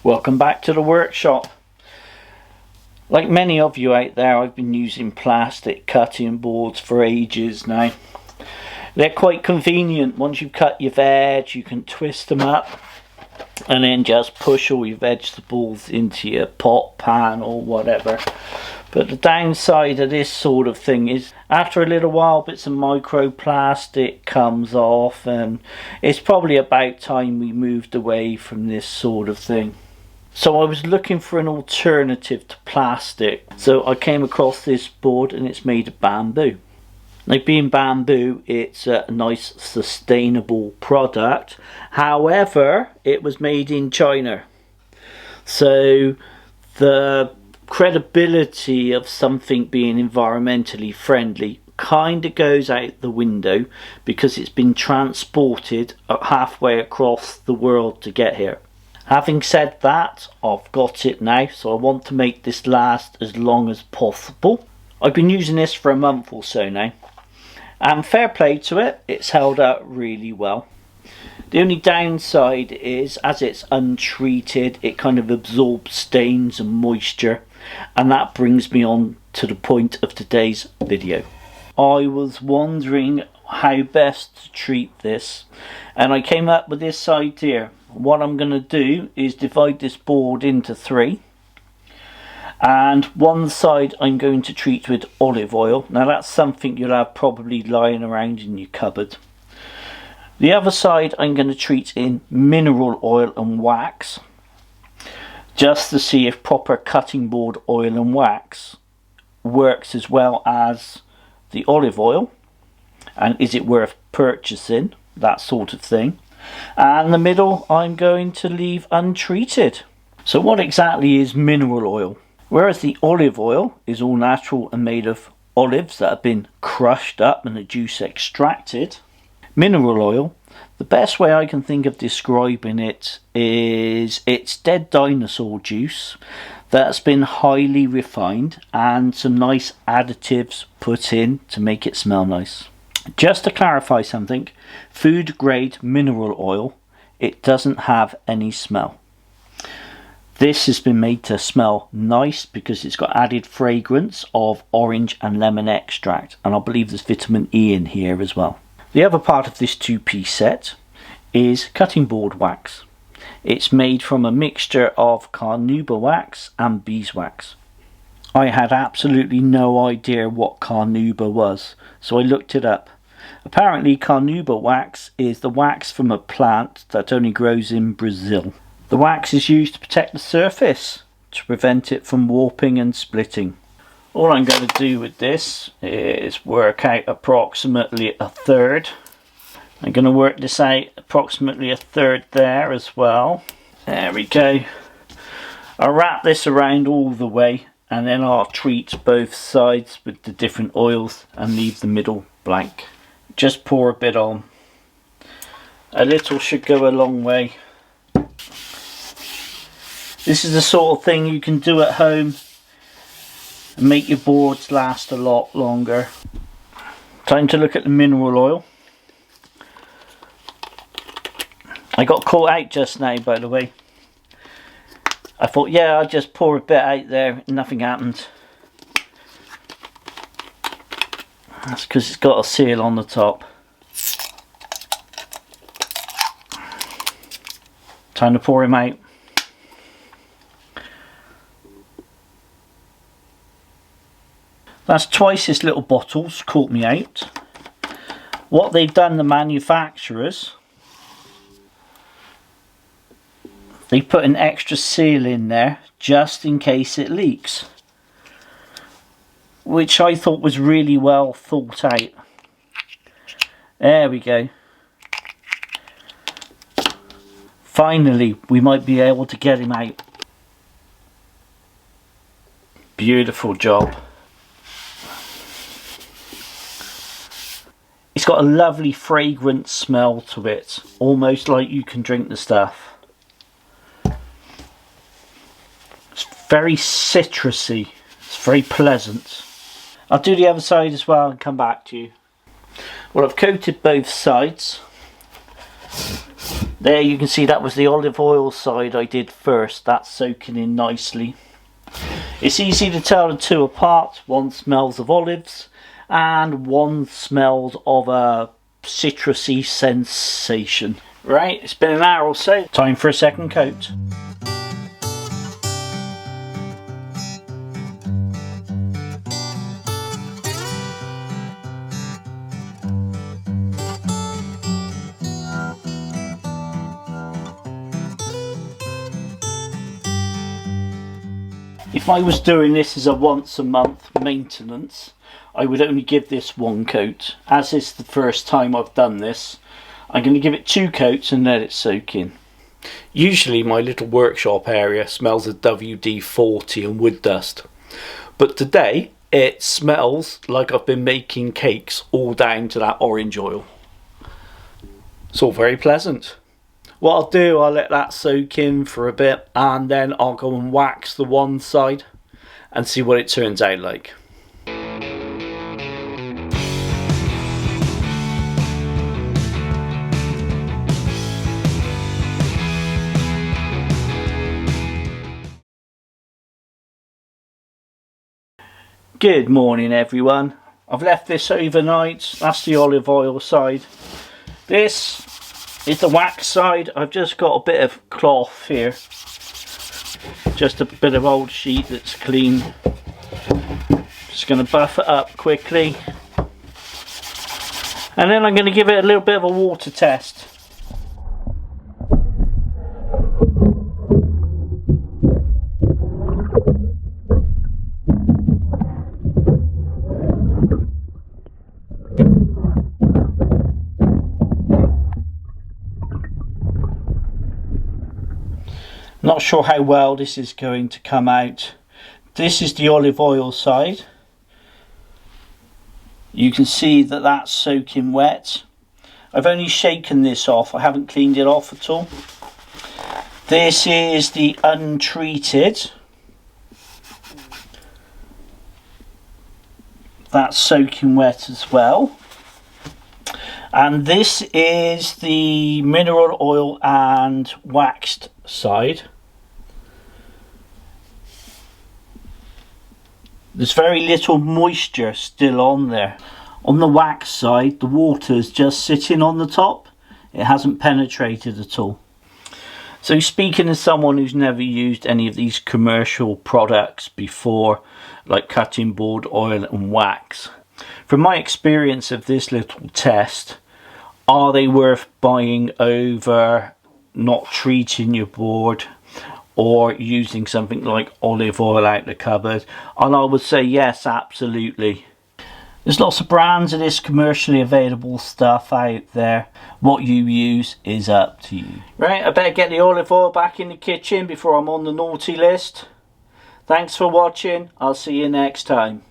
Welcome back to the workshop. Like many of you out there, I've been using plastic cutting boards for ages now. They're quite convenient. Once you've cut your veg, you can twist them up and then just push all your vegetables into your pot, pan or whatever. But the downside of this sort of thing is after a little while bits of microplastic comes off, and it's probably about time we moved away from this sort of thing. So I was looking for an alternative to plastic, so I came across this board and it's made of bamboo. Now, being bamboo, it's a nice sustainable product. However, it was made in China, so the credibility of something being environmentally friendly kind of goes out the window because it's been transported halfway across the world to get here. Having said that, I've got it now, so I want to make this last as long as possible. I've been using this for a month or so now, and fair play to it, it's held up really well. The only downside is, as it's untreated, it kind of absorbs stains and moisture, and that brings me on to the point of today's video. I was wondering how best to treat this, and I came up with this idea. What I'm going to do is divide this board into three, and one side I'm going to treat with olive oil. Now that's something you'll have probably lying around in your cupboard. The other side I'm going to treat in mineral oil and wax, just to see if proper cutting board oil and wax works as well as the olive oil, and is it worth purchasing, that sort of thing. And the middle I'm going to leave untreated. So what exactly is mineral oil? Whereas the olive oil is all natural and made of olives that have been crushed up and the juice extracted, mineral oil, the best way I can think of describing it is it's dead dinosaur juice that's been highly refined and some nice additives put in to make it smell nice. Just to clarify something, food grade mineral oil, it doesn't have any smell. This has been made to smell nice because it's got added fragrance of orange and lemon extract, and I believe there's vitamin E in here as well. The other part of this two-piece set is cutting board wax. It's made from a mixture of carnauba wax and beeswax. I had absolutely no idea what carnauba was, so I looked it up. Apparently carnauba wax is the wax from a plant that only grows in Brazil. The wax is used to protect the surface to prevent it from warping and splitting. All I'm going to do with this is work out approximately a third. I'm going to work this out approximately a third there as well. There we go. I'll wrap this around all the way, and then I'll treat both sides with the different oils and leave the middle blank. Just pour a bit on. A little should go a long way. This is the sort of thing you can do at home and make your boards last a lot longer. Time to look at the mineral oil. I got caught out just now, by the way. I thought, yeah, I'll just pour a bit out there, nothing happened. That's because it's got a seal on the top. Time to pour him out. That's twice this little bottle's caught me out. What they've done, the manufacturers, they put an extra seal in there just in case it leaks, which I thought was really well thought out. There we go. Finally, we might be able to get him out. Beautiful job. It's got a lovely fragrant smell to it, almost like you can drink the stuff. It's very citrusy, it's very pleasant. I'll do the other side as well and come back to you. Well, I've coated both sides. There you can see that was the olive oil side I did first. That's soaking in nicely. It's easy to tell the two apart. One smells of olives and one smells of a citrusy sensation. Right, it's been an hour or so. Time for a second coat. If I was doing this as a once a month maintenance, I would only give this one coat. As it's the first time I've done this, I'm going to give it 2 coats and let it soak in. Usually my little workshop area smells of WD-40 and wood dust, but today it smells like I've been making cakes all down to that orange oil. It's all very pleasant. What I'll do, I'll let that soak in for a bit and then I'll go and wax the one side and see what it turns out like. Good morning everyone. I've left this overnight. That's the olive oil side. This is the wax side. I've just got a bit of cloth here, just a bit of old sheet that's clean. Just going to buff it up quickly and then I'm going to give it a little bit of a water test. Not sure how well this is going to come out. This is the olive oil side. You can see that that's soaking wet. I've only shaken this off, I haven't cleaned it off at all. This is the untreated. That's soaking wet as well. And this is the mineral oil and waxed side. There's very little moisture still on there. On the wax side, the water's just sitting on the top. It hasn't penetrated at all. So speaking as someone who's never used any of these commercial products before, like cutting board oil and wax, from my experience of this little test, are they worth buying over not treating your board or using something like olive oil out the cupboard? And I would say yes, absolutely. There's lots of brands of this commercially available stuff out there. What you use is up to you. Right, I better get the olive oil back in the kitchen before I'm on the naughty list. Thanks for watching. I'll see you next time.